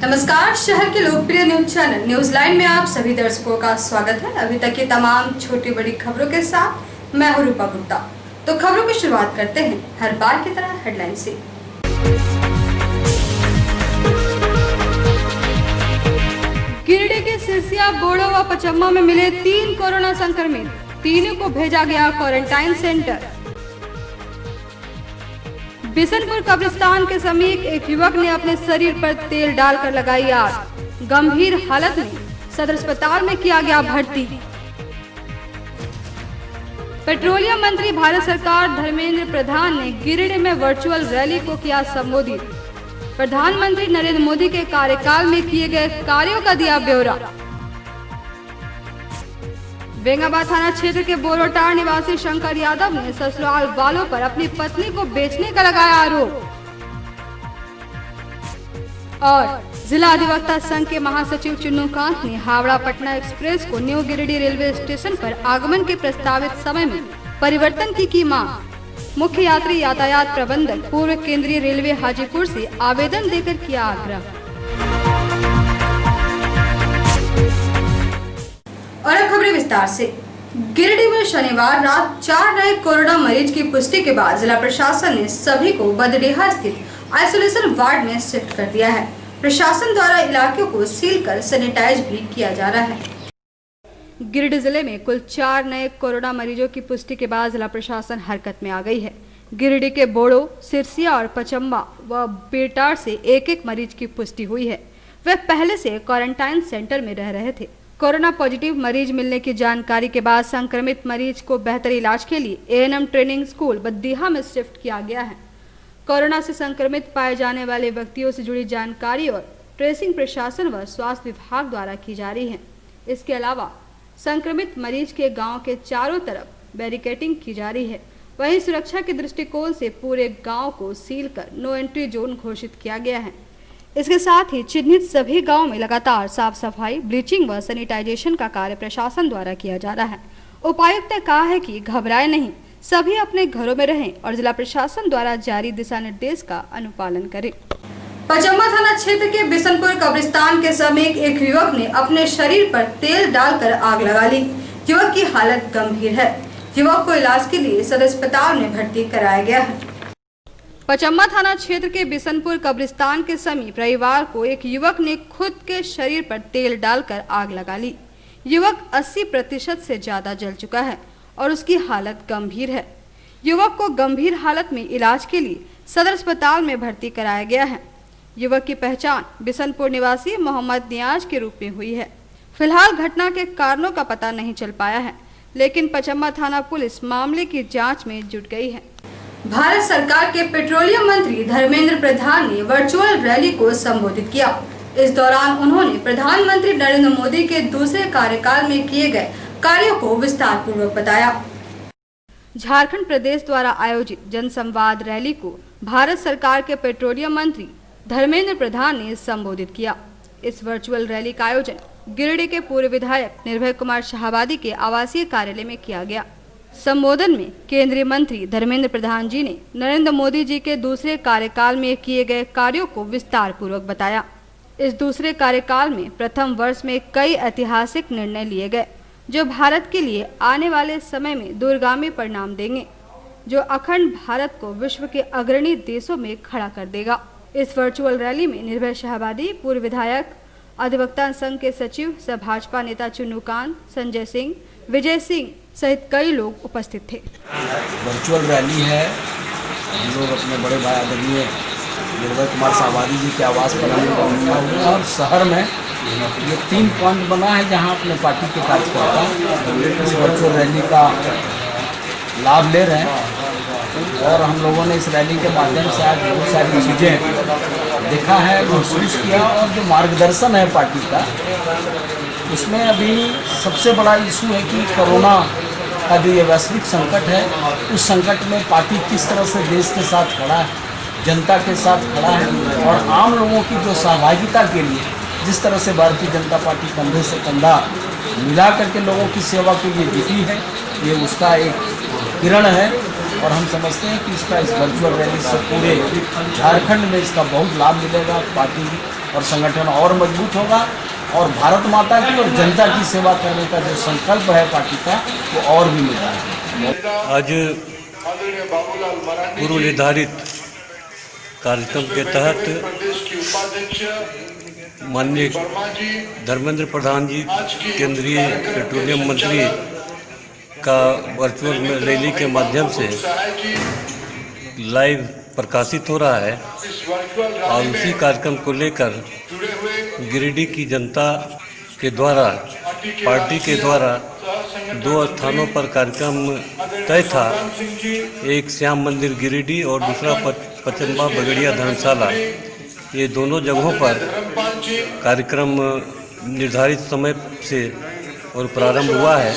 नमस्कार, शहर के लोकप्रिय न्यूज चैनल न्यूज लाइन में आप सभी दर्शकों का स्वागत है। अभी तक की तमाम छोटी बड़ी खबरों के साथ मैं हूं रूपा गुप्ता। तो खबरों की शुरुआत करते हैं हर बार की तरह हेडलाइन से। गिरिडीह के सिरसिया, बोड़ो व पचम्मा में मिले 3 कोरोना संक्रमित, तीनों को भेजा गया क्वारंटाइन सेंटर। बिशनपुर कब्रिस्तान के समीप एक युवक ने अपने शरीर पर तेल डालकर लगाई आग, गंभीर हालत में सदर अस्पताल में किया गया भर्ती। पेट्रोलियम मंत्री भारत सरकार धर्मेंद्र प्रधान ने गिरिडीह में वर्चुअल रैली को किया संबोधित। प्रधानमंत्री नरेंद्र मोदी के कार्यकाल में किए गए कार्यों का दिया ब्यौरा। बेंगाबाद थाना क्षेत्र के बोरोटार निवासी शंकर यादव ने ससुराल वालों पर अपनी पत्नी को बेचने का लगाया आरोप। और जिला अधिवक्ता संघ के महासचिव चुन्नूकांत ने हावड़ा पटना एक्सप्रेस को न्यू गिरिडीह रेलवे स्टेशन पर आगमन के प्रस्तावित समय में परिवर्तन की मांग। मुख्य यात्री यातायात प्रबंधक पूर्व केंद्रीय रेलवे हाजीपुर से आवेदन देकर किया आग्रह। और अब खबरें विस्तार से। गिरिडीह में शनिवार रात 4 नए कोरोना मरीज की पुष्टि के बाद जिला प्रशासन ने सभी को बदडीहा स्थित आइसोलेशन वार्ड में शिफ्ट कर दिया है। प्रशासन द्वारा इलाकों को सील कर सैनिटाइज भी किया जा रहा है। गिरिडीह जिले में कुल 4 नए कोरोना मरीजों की पुष्टि के बाद जिला प्रशासन हरकत में आ गई है। गिरिडीह के बोड़ो, सिरसिया और पचम्मा व बेटार से एक मरीज की पुष्टि हुई है। वे पहले से क्वारंटाइन सेंटर में रह रहे थे। कोरोना पॉजिटिव मरीज मिलने की जानकारी के बाद संक्रमित मरीज को बेहतर इलाज के लिए एएनएम ट्रेनिंग स्कूल बद्दीहा में शिफ्ट किया गया है। कोरोना से संक्रमित पाए जाने वाले व्यक्तियों से जुड़ी जानकारी और ट्रेसिंग प्रशासन व स्वास्थ्य विभाग द्वारा की जा रही है। इसके अलावा संक्रमित मरीज के गांव के चारों तरफ बैरिकेडिंग की जा रही है। वहीं सुरक्षा के दृष्टिकोण से पूरे गाँव को सील कर नो एंट्री जोन घोषित किया गया है। इसके साथ ही चिन्हित सभी गांवों में लगातार साफ सफाई, ब्लीचिंग व सैनिटाइजेशन का कार्य प्रशासन द्वारा किया जा रहा है। उपायुक्त ने कहा है कि घबराए नहीं, सभी अपने घरों में रहें और जिला प्रशासन द्वारा जारी दिशा निर्देश का अनुपालन करें। पचम्मा थाना क्षेत्र के बिशनपुर कब्रिस्तान के समीप एक युवक ने अपने शरीर पर तेल डालकर आग लगा ली। युवक की हालत गंभीर है। युवक को इलाज के लिए सदर अस्पताल में भर्ती कराया गया है। पचम्मा थाना क्षेत्र के बिशनपुर कब्रिस्तान के समीप रविवार को एक युवक ने खुद के शरीर पर तेल डालकर आग लगा ली। युवक 80% से ज्यादा जल चुका है और उसकी हालत गंभीर है। युवक को गंभीर हालत में इलाज के लिए सदर अस्पताल में भर्ती कराया गया है। युवक की पहचान बिशनपुर निवासी मोहम्मद नियाज के रूप में हुई है। फिलहाल घटना के कारणों का पता नहीं चल पाया है, लेकिन पचम्मा थाना पुलिस मामले की जाँच में जुट गई है। भारत सरकार के पेट्रोलियम मंत्री धर्मेंद्र प्रधान ने वर्चुअल रैली को संबोधित किया। इस दौरान उन्होंने प्रधानमंत्री नरेंद्र मोदी के दूसरे कार्यकाल में किए गए कार्यों को विस्तार पूर्वक बताया। झारखंड प्रदेश द्वारा आयोजित जनसंवाद रैली को भारत सरकार के पेट्रोलियम मंत्री धर्मेंद्र प्रधान ने संबोधित किया। इस वर्चुअल रैली का आयोजन गिरिडीह के पूर्व विधायक निर्भय कुमार शाहाबादी के आवासीय कार्यालय में किया गया। संबोधन में केंद्रीय मंत्री धर्मेंद्र प्रधान जी ने नरेंद्र मोदी जी के दूसरे कार्यकाल में किए गए कार्यों को विस्तार पूर्वक बताया। इस दूसरे कार्यकाल में प्रथम वर्ष में कई ऐतिहासिक निर्णय लिए गए जो भारत के लिए आने वाले समय में दूरगामी परिणाम देंगे, जो अखंड भारत को विश्व के अग्रणी देशों में खड़ा कर देगा। इस वर्चुअल रैली में निर्भय शाहाबादी, पूर्व विधायक, अधिवक्ता संघ के सचिव सह भाजपा नेता चुन्नूकांत, संजय सिंह, विजय सिंह सहित कई लोग उपस्थित थे। वर्चुअल रैली है। हम लोग अपने बड़े भाई आदरणीय निर्भय कुमार शाहाबादी जी के आवास पर और शहर में ये 3 पॉइंट बना है जहां अपने पार्टी के कार्यकर्ता इस वर्चुअल रैली का लाभ ले रहे हैं। और हम लोगों ने इस रैली के माध्यम से आज बहुत सारी चीज़ें देखा है, महसूस किया। और जो मार्गदर्शन है पार्टी का, उसमें अभी सबसे बड़ा इशू है कि कोरोना का जो ये वैश्विक संकट है, उस संकट में पार्टी किस तरह से देश के साथ खड़ा है, जनता के साथ खड़ा है और आम लोगों की जो सहभागिता के लिए जिस तरह से भारतीय जनता पार्टी कंधे से कंधा मिला करके लोगों की सेवा के लिए जुटी है, ये उसका एक किरण है। और हम समझते हैं कि इसका इस वर्चुअल रैली से पूरे झारखंड में इसका बहुत लाभ मिलेगा। पार्टी और संगठन और मजबूत होगा और भारत माता की और जनता की सेवा करने का जो संकल्प है पार्टी का वो और भी मजबूत है। आज पूर्व निर्धारित कार्यक्रम के तहत माननीय धर्मेंद्र प्रधान जी केंद्रीय पेट्रोलियम मंत्री का वर्चुअल रैली के माध्यम से लाइव प्रकाशित हो रहा है और उसी कार्यक्रम को लेकर गिरिडीह की जनता के द्वारा पार्टी के द्वारा 2 स्थानों पर कार्यक्रम तय था। एक श्याम मंदिर गिरिडीह और दूसरा पचम्बा बगड़िया धर्मशाला। ये दोनों जगहों पर कार्यक्रम निर्धारित समय से और प्रारंभ हुआ है।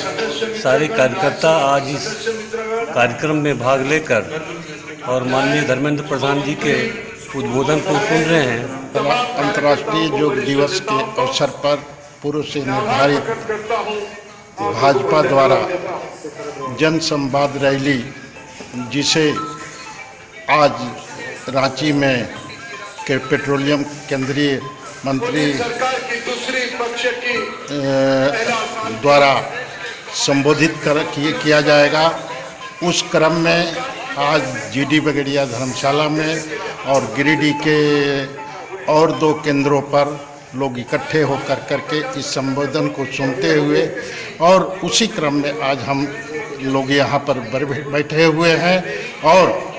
सारे कार्यकर्ता आज इस कार्यक्रम में भाग लेकर और माननीय धर्मेंद्र प्रधान जी के उद्बोधन को सुन रहे हैं। अंतर्राष्ट्रीय योग दिवस के अवसर पर पूर्व से निर्धारित भाजपा द्वारा जन संवाद रैली, जिसे आज रांची में के पेट्रोलियम केंद्रीय मंत्री द्वारा संबोधित किया जाएगा, उस क्रम में आज जीडी बगड़िया धर्मशाला में और गिरिडीह के और 2 केंद्रों पर लोग इकट्ठे होकर करके इस संबोधन को सुनते हुए और उसी क्रम में आज हम लोग यहाँ पर बैठे हुए हैं। और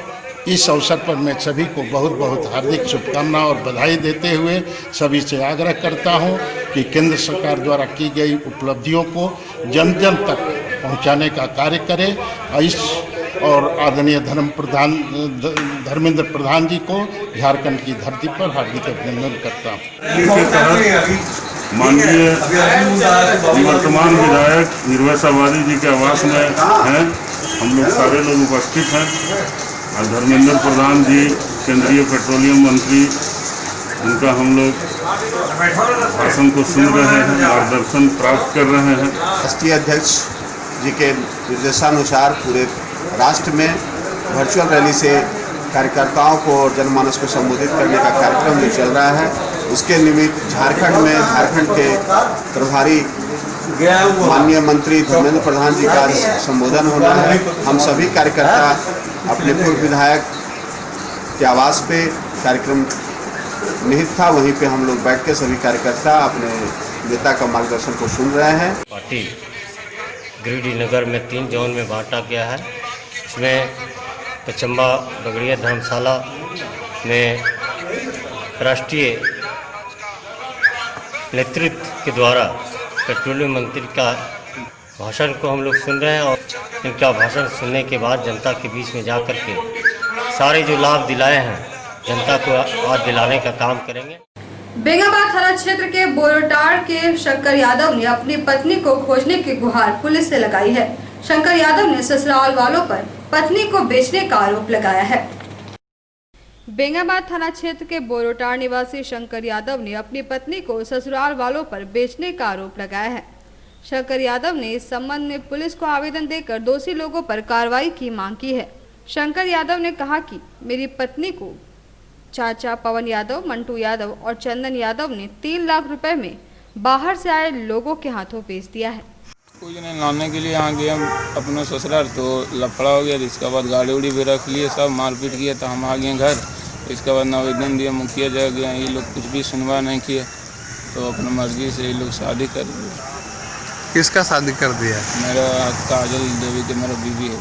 इस अवसर पर मैं सभी को बहुत बहुत हार्दिक शुभकामनाएं और बधाई देते हुए सभी से आग्रह करता हूँ कि केंद्र सरकार द्वारा की गई उपलब्धियों को जन जन तक पहुँचाने का कार्य करें। और आदरणीय धर्मेंद्र प्रधान जी को झारखंड की धरती पर हार्दिक अभिनंदन करता हूँ। माननीय वर्तमान विधायक निर्वैस आबादी जी के आवास में हैं, हम लोग सारे लोग उपस्थित हैं और धर्मेंद्र प्रधान जी केंद्रीय पेट्रोलियम मंत्री, उनका हम लोग भाषण को सुन रहे हैं, मार्गदर्शन प्राप्त कर रहे हैं। राष्ट्रीय अध्यक्ष जी के निर्देशानुसार पूरे राष्ट्र में वर्चुअल रैली से कार्यकर्ताओं को और जनमानस को संबोधित करने का कार्यक्रम जो चल रहा है, उसके निमित्त झारखंड के प्रभारी माननीय मंत्री धर्मेंद्र प्रधान जी का संबोधन होना है। हम सभी कार्यकर्ता अपने पूर्व विधायक के आवास पे कार्यक्रम निहित था, वहीं पे हम लोग बैठ के सभी कार्यकर्ता अपने नेता का मार्गदर्शन को सुन रहे हैं। पार्टी गिरिडीह नगर में 3 जोन में बांटा गया है। इसमें पचम्बा बगड़िया धर्मशाला में राष्ट्रीय नेतृत्व के द्वारा पेट्रोलियम मंत्री का भाषण को हम लोग सुन रहे हैं और इनका भाषण सुनने के बाद जनता के बीच में जा कर के सारे जो लाभ दिलाए हैं जनता को आज दिलाने का काम करेंगे। बेंगाबाद थाना क्षेत्र के बोरोटार के शंकर यादव ने अपनी पत्नी को खोजने की गुहार पुलिस से लगाई है। शंकर यादव ने ससुराल वालों पर पत्नी को बेचने का आरोप लगाया है। बेंगाबाद थाना क्षेत्र के बोरोटार निवासी शंकर यादव ने अपनी पत्नी को ससुराल वालों पर बेचने का आरोप लगाया है। शंकर यादव ने इस संबंध में पुलिस को आवेदन देकर दोषी लोगों पर कार्रवाई की मांग की है। शंकर यादव ने कहा कि मेरी पत्नी को चाचा पवन यादव, मंटू यादव और चंदन यादव ने 3 लाख रुपए में बाहर से आए लोगों के हाथों बेच दिया है। कुछ नहीं लाने के लिए यहाँ गए हम अपने ससुराल, तो लफड़ा हो गया। इसके बाद गाड़ी उड़ी भी रख लिए, सब मारपीट किया, तो हम आ गए घर। इसके बाद आवेदन दिया, मुखिया जगह गया, ये लोग कुछ भी सुनवाई नहीं किया, तो अपनी मर्जी से ये लोग शादी कर दिया। किसका शादी कर दिया? मेरा काजल देवी के मेरा बीवी है।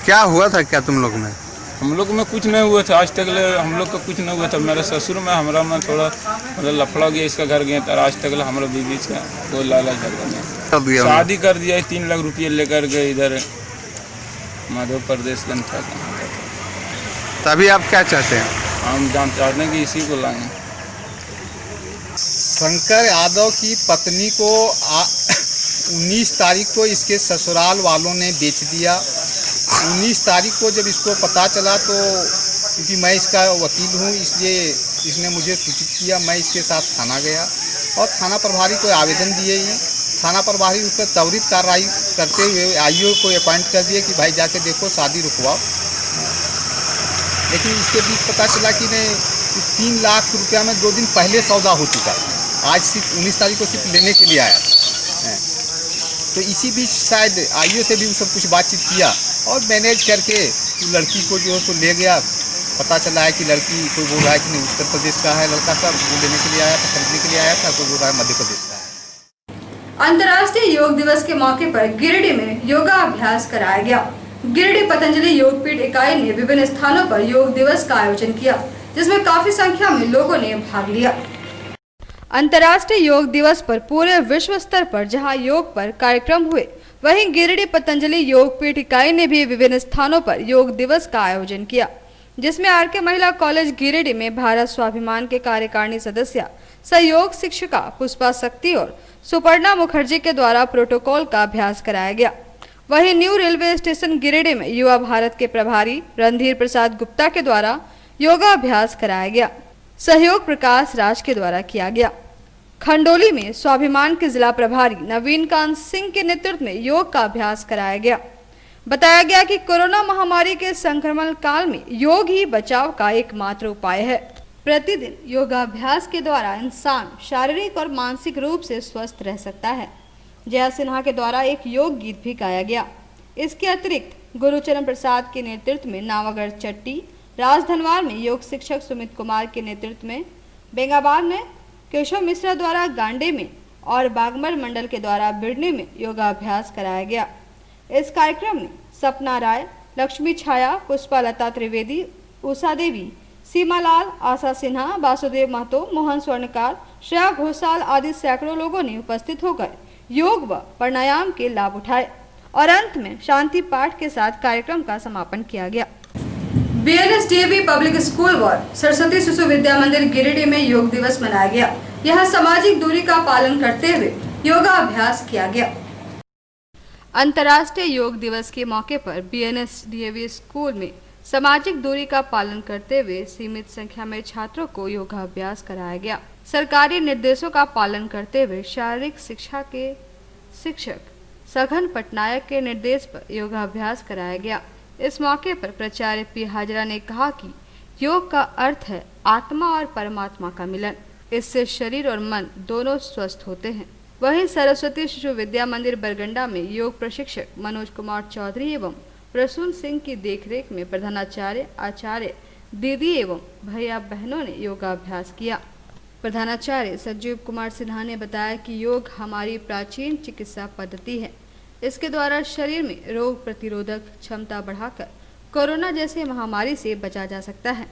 क्या हुआ था क्या तुम लोग में? हम लोग में कुछ नहीं हुआ था, आज तक हम लोग का कुछ नहीं हुआ था। मेरे ससुर में हमारा में थोड़ा मतलब लफड़ा गया, इसका घर गया, तो आज तक हमारा बीवी का कोई लालच नहीं। शादी कर दिया, 3 लाख रुपये लेकर गए इधर मध्य प्रदेश गंथा। तभी आप क्या चाहते हैं? हम चाहते हैं कि इसी को लाएं। शंकर यादव की पत्नी को 19 तारीख को इसके ससुराल वालों ने बेच दिया। 19 तारीख को जब इसको पता चला, तो क्योंकि मैं इसका वकील हूँ इसलिए इसने मुझे सूचित किया। मैं इसके साथ थाना गया और थाना प्रभारी को आवेदन दिए ही थाना प्रभारी उस पर त्वरित कार्रवाई करते हुए आईओ को अपॉइंट कर दिए कि भाई जाके देखो शादी रुकवाओ। लेकिन इसके बीच पता चला कि नहीं, कि 3 लाख रुपया में 2 दिन पहले सौदा हो चुका है। आज सिर्फ 19 तारीख को सिर्फ लेने के लिए आया है। तो इसी बीच शायद आईओ से भी सब कुछ बातचीत किया और मैनेज करके लड़की को जो है सो ले गया। पता चला है कि लड़की कोई बोल रहा है कि नहीं उत्तर प्रदेश का है लड़का सब, वो लेने के लिए आया था, खरीदने के लिए आया था, कोई बोल रहा है मध्य प्रदेश का है। अंतर्राष्ट्रीय योग दिवस के मौके पर गिरिडीह में योगाभ्यास कराया गया। गिरिडीह पतंजलि योगपीठ इकाई ने विभिन्न स्थानों पर योग दिवस का आयोजन किया, जिसमें काफी संख्या में लोगों ने भाग लिया। अंतर्राष्ट्रीय योग दिवस पर पूरे विश्व स्तर पर जहां योग पर कार्यक्रम हुए, वहीं गिरिडीह पतंजलि योगपीठ इकाई ने भी विभिन्न स्थानों पर योग दिवस का आयोजन किया, जिसमें आरके महिला कॉलेज गिरिडीह में भारत स्वाभिमान के कार्यकारिणी सदस्य सहयोग शिक्षिका पुष्पा शक्ति और सुपर्णा मुखर्जी के द्वारा प्रोटोकॉल का अभ्यास कराया गया। वहीं न्यू रेलवे स्टेशन गिरिडीह में युवा भारत के प्रभारी रणधीर प्रसाद गुप्ता के द्वारा योगाभ्यास कराया गया। सहयोग प्रकाश राज के द्वारा किया गया। खंडोली में स्वाभिमान के जिला प्रभारी नवीन कांत सिंह के नेतृत्व में योग का अभ्यास कराया गया। बताया गया कि कोरोना महामारी के संक्रमण काल में योग ही बचाव का एकमात्र उपाय है। प्रतिदिन योगाभ्यास के द्वारा इंसान शारीरिक और मानसिक रूप से स्वस्थ रह सकता है। जया सिन्हा के द्वारा एक योग गीत भी गाया गया। इसके अतिरिक्त गुरुचरण प्रसाद के नेतृत्व में नावागढ़ चट्टी, राजधनवार में योग शिक्षक सुमित कुमार के नेतृत्व में, बेंगाबाद में केशव मिश्रा द्वारा गांडे में और बागमर मंडल के द्वारा बिड़नी में योगाभ्यास कराया गया। इस कार्यक्रम में सपना राय, लक्ष्मी छाया, पुष्पा लता त्रिवेदी, उषा देवी, सीमा लाल, आशा सिन्हा, वासुदेव महतो, मोहन स्वर्णकार, श्रेया घोषाल आदि सैकड़ों लोगों ने उपस्थित होकर योग व प्राणायाम के लाभ उठाए और अंत में शांति पाठ के साथ कार्यक्रम का समापन किया गया। BNSDAB पब्लिक स्कूल व सरस्वती शिशु विद्या मंदिर गिरिडीह में योग दिवस मनाया गया। यहाँ सामाजिक दूरी का पालन करते हुए योगाभ्यास किया गया। अंतर्राष्ट्रीय योग दिवस के मौके पर BNSDAB स्कूल में सामाजिक दूरी का पालन करते हुए सीमित संख्या में छात्रों को योगाभ्यास कराया गया। सरकारी निर्देशों का पालन करते हुए शारीरिक शिक्षा के शिक्षक सघन पटनायक के निर्देश पर योगाभ्यास कराया गया। इस मौके पर प्राचार्य पी हाजरा ने कहा कि योग का अर्थ है आत्मा और परमात्मा का मिलन। इससे शरीर और मन दोनों स्वस्थ होते हैं। वहीं सरस्वती शिशु विद्या मंदिर बरगंडा में योग प्रशिक्षक मनोज कुमार चौधरी एवं प्रसून सिंह की देखरेख में प्रधानाचार्य, आचार्य, दीदी एवं भैया बहनों ने योगाभ्यास किया। प्रधानाचार्य संजीव कुमार सिन्हा ने बताया कि योग हमारी प्राचीन चिकित्सा पद्धति है। इसके द्वारा शरीर में रोग प्रतिरोधक क्षमता बढ़ाकर कोरोना जैसे महामारी से बचा जा सकता है।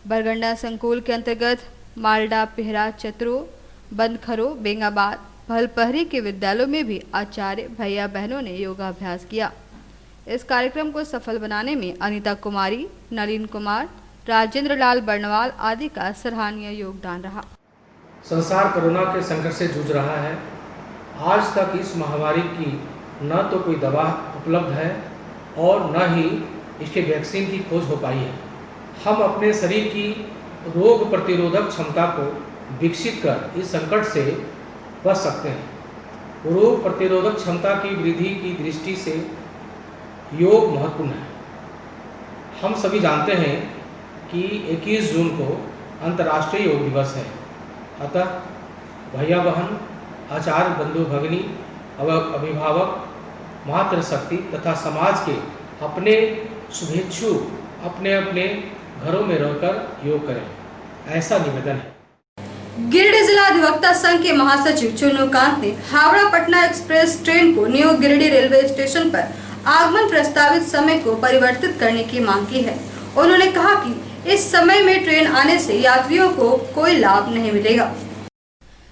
बरगंडा संकुल के अंतर्गत मालडा, पिहरा, चतरो, बंदखरो, बेंगाबाद, भलपहरी के विद्यालयों में भी आचार्य, भैया बहनों ने योगाभ्यास किया। इस कार्यक्रम को सफल बनाने में अनीता कुमारी, नलिन कुमार, राजेंद्र लाल बर्णवाल आदि का सराहनीय योगदान रहा। संसार कोरोना के संकट से जूझ रहा है। आज तक इस महामारी की न तो कोई दवा उपलब्ध है और न ही इसके वैक्सीन की खोज हो पाई है। हम अपने शरीर की रोग प्रतिरोधक क्षमता को विकसित कर इस संकट से बच सकते हैं। रोग प्रतिरोधक क्षमता की वृद्धि की दृष्टि से योग महत्वपूर्ण है। हम सभी जानते हैं कि 21 जून को अंतर्राष्ट्रीय योग दिवस है। अतः भैया बहन, आचार्य, बंधु भगिनी, अभिभावक, मातृशक्ति तथा समाज के अपने शुभेच्छु अपने अपने घरों में रहकर योग करें, ऐसा निवेदन है। गिरिडीह जिला अधिवक्ता संघ के महासचिव चुन्नूकांत ने हावड़ा पटना एक्सप्रेस ट्रेन को न्यू गिरिडीह रेलवे स्टेशन पर आगमन प्रस्तावित समय को परिवर्तित करने की मांग की है। उन्होंने कहा कि इस समय में ट्रेन आने से यात्रियों को कोई लाभ नहीं मिलेगा।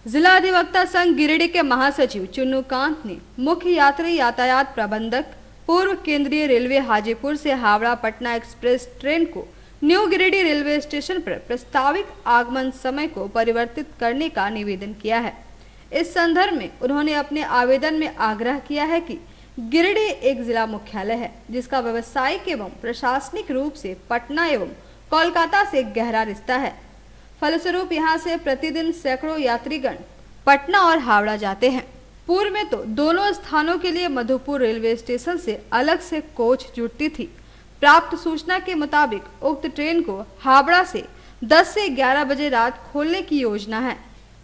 जिला अधिवक्ता संघ गिरिडीह के महासचिव चुन्नूकांत ने मुख्य यात्री यातायात प्रबंधक पूर्व केंद्रीय रेलवे हाजीपुर से हावड़ा पटना एक्सप्रेस ट्रेन को न्यू गिरिडीह रेलवे स्टेशन पर प्रस्तावित आगमन समय को परिवर्तित करने का निवेदन किया है। इस संदर्भ में उन्होंने अपने आवेदन में आग्रह किया है कि गिरिडीह एक जिला मुख्यालय है जिसका व्यावसायिक एवं प्रशासनिक रूप से पटना एवं कोलकाता से गहरा रिश्ता है। फलस्वरूप यहाँ से प्रतिदिन सैकड़ों यात्रीगण पटना और हावड़ा जाते हैं। पूर्व में तो दोनों स्थानों के लिए मधुपुर रेलवे स्टेशन से अलग से कोच जुड़ती थी। प्राप्त सूचना के मुताबिक उक्त ट्रेन को हावड़ा से 10 से 11 बजे रात खोलने की योजना है,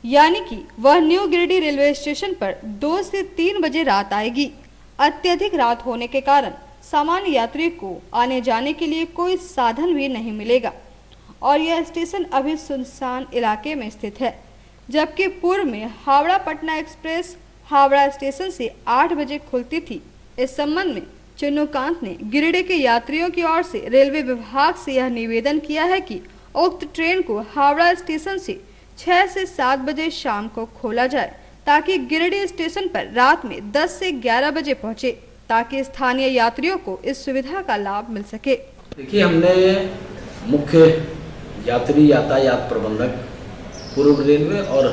यानी कि वह न्यू गिरिडीह रेलवे स्टेशन पर 2 से 3 बजे रात आएगी। अत्यधिक रात होने के कारण सामान्य यात्री को आने जाने के लिए कोई साधन भी नहीं मिलेगा और यह स्टेशन अभी सुनसान इलाके में स्थित है, जबकि पूर्व में हावड़ा पटना एक्सप्रेस हावड़ा स्टेशन से 8 बजे खुलती थी। इस संबंध में चिन्नूकांत ने गिरिडीह के यात्रियों की ओर से रेलवे विभाग से यह निवेदन किया है कि उक्त ट्रेन को हावड़ा स्टेशन से 6 से 7 बजे शाम को खोला जाए, ताकि गिरिडीह स्टेशन पर रात में 10 से 11 बजे पहुंचे, ताकि स्थानीय यात्रियों को इस सुविधा का लाभ मिल सके। देखिए, हमने मुख्य यात्री यातायात प्रबंधक पूर्व रेलवे और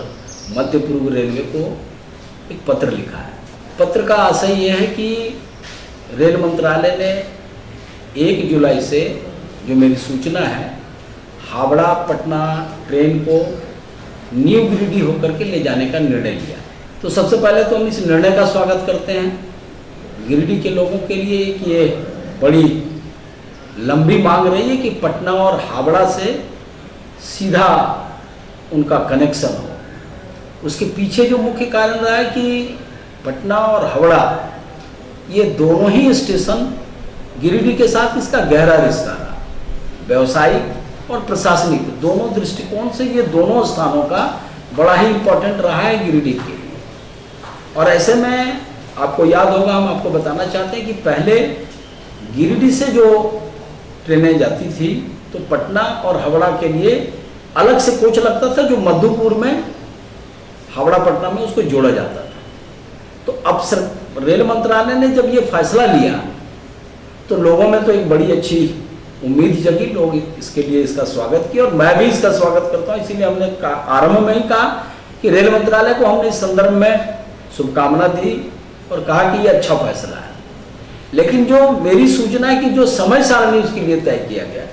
मध्य पूर्व रेलवे को एक पत्र लिखा है। पत्र का आशय यह है कि रेल मंत्रालय ने 1 जुलाई से, जो मेरी सूचना है, हावड़ा पटना ट्रेन को न्यू गिरिडीह होकर के ले जाने का निर्णय लिया। तो सबसे पहले तो हम इस निर्णय का स्वागत करते हैं। गिरिडीह के लोगों के लिए कि ये बड़ी लंबी मांग रही है कि पटना और हावड़ा से सीधा उनका कनेक्शन हो। उसके पीछे जो मुख्य कारण रहा है कि पटना और हावड़ा ये दोनों ही स्टेशन गिरिडीह के साथ इसका गहरा रिश्ता रहा, व्यवसायिक और प्रशासनिक दोनों दृष्टिकोण से ये दोनों स्थानों का बड़ा ही इम्पोर्टेंट रहा है गिरिडीह के लिए। और ऐसे में आपको याद होगा, हम आपको बताना चाहते हैं कि पहले गिरिडीह से जो ट्रेनें जाती थी तो पटना और हावड़ा के लिए अलग से कोच लगता था, जो मधुपुर में हावड़ा पटना में उसको जोड़ा जाता था। तो अब रेल मंत्रालय ने जब ये फैसला लिया तो लोगों में तो एक बड़ी अच्छी उम्मीद जगी, लोग इसके लिए इसका स्वागत किया और मैं भी इसका स्वागत करता हूँ। इसीलिए हमने आरंभ में ही कहा कि रेल मंत्रालय को हमने इस संदर्भ में शुभकामना दी और कहा कि ये अच्छा फैसला है। लेकिन जो मेरी सूचना है कि जो समय सारणी उसके लिए तय किया गया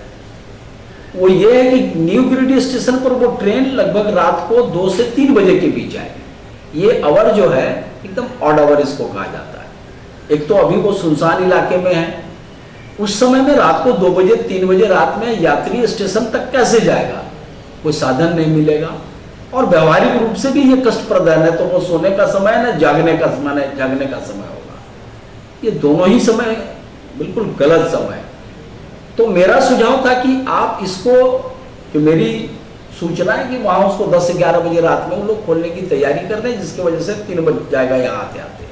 वो ये है कि न्यू गिरिडीह स्टेशन पर वो ट्रेन लगभग रात को 2 से 3 बजे के बीच आएगी। ये आवर जो है एकदम ऑड आवर इसको कहा जाता है। एक तो अभी वो सुनसान इलाके में है, उस समय में रात को 2 बजे 3 बजे रात में यात्री स्टेशन तक कैसे जाएगा, कोई साधन नहीं मिलेगा और व्यवहारिक रूप से भी ये कष्टप्रद है। तो वो सोने का समय है, न जागने का समय होगा। ये दोनों ही समय बिल्कुल गलत समय है। तो मेरा सुझाव था कि आप इसको, जो मेरी सूचना है कि वहां उसको 10 से 11 बजे रात में वो लोग खोलने की तैयारी कर रहे हैं, जिसकी वजह से 3 बज जाएगा यहाँ आते आते।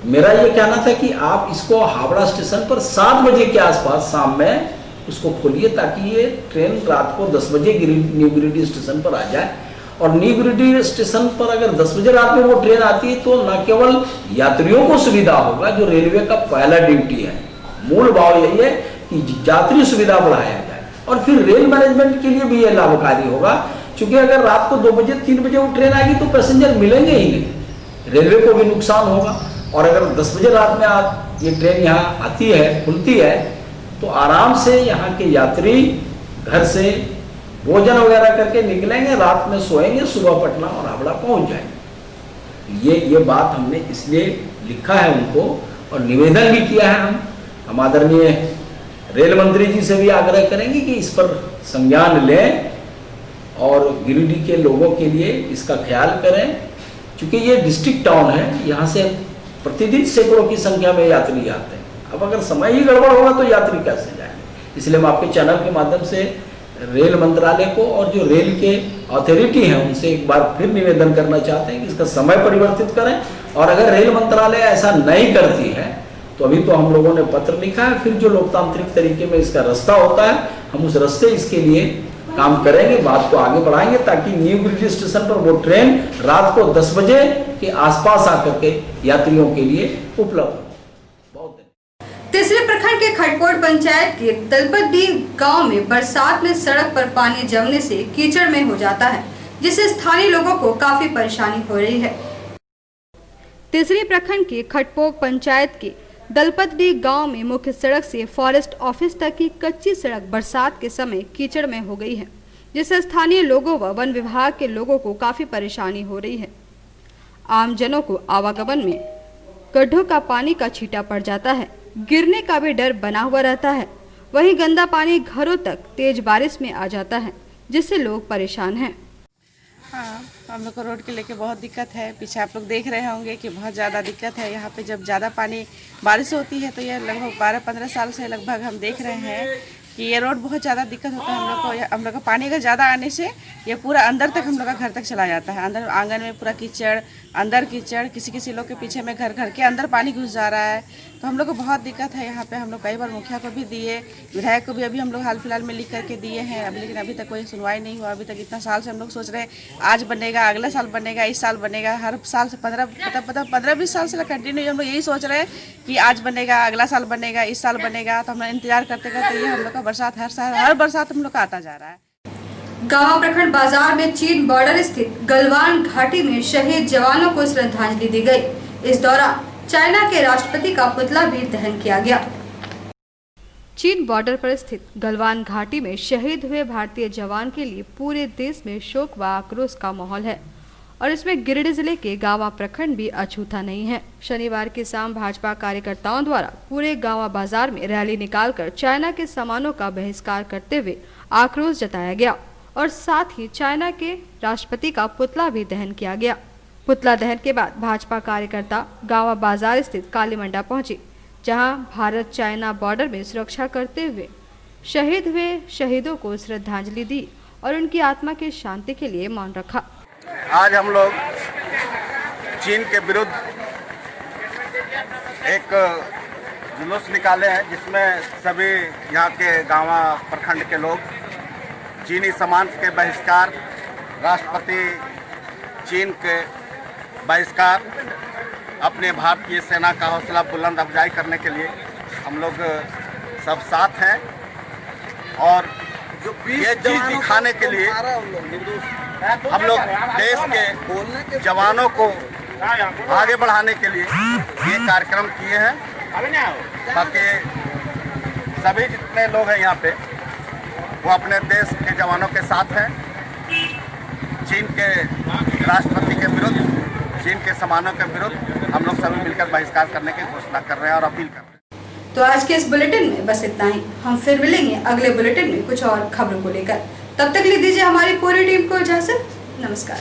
मेरा ये कहना था कि आप इसको हावड़ा स्टेशन पर 7 बजे के आसपास शाम में उसको खोलिए, ताकि ये ट्रेन रात को 10 बजे न्यू गिरिडीह स्टेशन पर आ जाए। और न्यू गिरिडीह स्टेशन पर अगर 10 बजे रात में वो ट्रेन आती है तो न केवल यात्रियों को सुविधा होगा, जो रेलवे का पहला ड्यूटी है, मूल भाव यही है कि यात्री सुविधा बढ़ाया जाए, और फिर रेल मैनेजमेंट के लिए भी यह लाभकारी होगा, क्योंकि अगर रात को 2 बजे 3 बजे वो ट्रेन आएगी तो पैसेंजर मिलेंगे ही नहीं, रेलवे को भी नुकसान होगा। और अगर 10 बजे रात में ये ट्रेन यहाँ आती है, खुलती है, तो आराम से यहाँ के यात्री घर से भोजन वगैरह करके निकलेंगे, रात में सोएंगे, सुबह पटना और हावड़ा पहुंच जाएंगे। ये बात हमने इसलिए लिखा है उनको और निवेदन भी किया है। हम आदरणीय रेल मंत्री जी से भी आग्रह करेंगे कि इस पर संज्ञान लें और गिरिडीह के लोगों के लिए इसका ख्याल करें, क्योंकि ये डिस्ट्रिक्ट टाउन है, यहाँ से प्रतिदिन सैकड़ों की संख्या में यात्री आते हैं। अब अगर समय ही गड़बड़ होगा तो यात्री कैसे जाएंगे। इसलिए हम आपके चैनल के माध्यम से रेल मंत्रालय को और जो रेल के अथॉरिटी हैं उनसे एक बार फिर निवेदन करना चाहते हैं कि इसका समय परिवर्तित करें। और अगर रेल मंत्रालय ऐसा नहीं करती है तो अभी तो हम लोगों ने पत्र लिखा है, फिर जो लोकतांत्रिक तरीके में इसका रास्ता होता है हम उस रास्ते इसके लिए काम करेंगे, बात को आगे बढ़ाएंगे, ताकि न्यू गिरिडीह स्टेशन पर वो ट्रेन रात को 10 बजे के आसपास आकर के यात्रियों के लिए उपलब्ध हो। तीसरे प्रखंड के खटकोट पंचायत के दलपतडीह गांव में बरसात में सड़क पर पानी जमने से कीचड़ में हो जाता है, जिससे स्थानीय लोगों को काफी परेशानी हो रही है। तीसरे प्रखंड के खटकोट पंचायत के दलपतडीह गांव में मुख्य सड़क से फॉरेस्ट ऑफिस तक की कच्ची सड़क बरसात के समय कीचड़ में हो गई है, जिससे स्थानीय लोगों व वन विभाग के लोगों को काफी परेशानी हो रही है। आमजनों को आवागमन में गड्ढों का पानी का छींटा पड़ जाता है, गिरने का भी डर बना हुआ रहता है। वहीं गंदा पानी घरों तक तेज बारिश में आ जाता है, जिससे लोग परेशान हैं। हाँ, हम लोग को रोड के लेके बहुत दिक्कत है। पीछे आप लोग देख रहे होंगे कि बहुत ज़्यादा दिक्कत है। यहाँ पे जब ज़्यादा पानी बारिश होती है तो ये लगभग 12-15 साल से लगभग हम देख रहे हैं कि ये रोड बहुत ज़्यादा दिक्कत होता है हम लोग को। हम लोग का पानी का ज़्यादा आने से ये पूरा अंदर तक हम लोग का घर तक चला जाता है। अंदर आंगन में पूरा कीचड़, अंदर कीचड़, किसी लोग के पीछे में घर के अंदर पानी घुस जा रहा है। तो हम लोग को बहुत दिक्कत है यहाँ पे। हम लोग कई बार मुखिया को भी दिए, विधायक को भी अभी हम लोग हाल फिलहाल में लिख करके दिए हैं अभी, लेकिन अभी तक कोई सुनवाई नहीं हुआ। अभी तक इतना साल से हम लोग सोच रहे हैं आज बनेगा, अगले साल बनेगा, इस साल बनेगा। हर साल से 15-20 साल से कंटिन्यू हम लोग यही सोच रहे हैं कि आज बनेगा, अगला साल बनेगा, इस साल बनेगा। तो हम लोग इंतजार करते करते ये हम लोग का बरसात हर बरसात हम लोग का आता जा रहा है। गांव प्रखंड बाजार में चीन बॉर्डर स्थित गलवान घाटी में शहीद जवानों को श्रद्धांजलि दी गई। इस दौरान चाइना के राष्ट्रपति का पुतला भी दहन किया गया। चीन बॉर्डर पर स्थित गलवान घाटी में शहीद हुए भारतीय जवान के लिए पूरे देश में शोक व आक्रोश का माहौल है और इसमें गिरिडीह जिले के गांवा प्रखंड भी अछूता नहीं है। शनिवार की शाम भाजपा कार्यकर्ताओं द्वारा पूरे गांवा बाजार में रैली निकालकर चाइना के सामानों का बहिष्कार करते हुए आक्रोश जताया गया और साथ ही चाइना के राष्ट्रपति का पुतला भी दहन किया गया। पुतला दहन के बाद भाजपा कार्यकर्ता गांवा बाजार स्थित काली मंडा पहुंचे, जहां भारत चाइना बॉर्डर में सुरक्षा करते हुए शहीद हुए शहीदों को श्रद्धांजलि दी और उनकी आत्मा की शांति के लिए मौन रखा। आज हम लोग चीन के विरुद्ध एक जुलूस निकाले हैं, जिसमें सभी यहाँ के गांवा प्रखंड के लोग चीनी सामान के बहिष्कार, राष्ट्रपति चीन के बहिष्कार, अपने भारतीय सेना का हौसला बुलंद अफजाई करने के लिए हम लोग सब साथ हैं और ये चीज़ दिखाने के लिए हम लोग देश के जवानों को आगे बढ़ाने के लिए ये कार्यक्रम किए हैं, ताकि सभी जितने लोग हैं यहाँ पे वो अपने देश के जवानों के साथ हैं। चीन के राष्ट्रपति के विरुद्ध, चीन के सामानों के विरुद्ध हम लोग सभी मिलकर बहिष्कार करने की घोषणा कर रहे हैं और अपील कर रहे हैं। तो आज के इस बुलेटिन में बस इतना ही। हम फिर मिलेंगे अगले बुलेटिन में कुछ और खबरों को लेकर। तब तक ले दीजिए हमारी पूरी टीम को इजाजत। नमस्कार।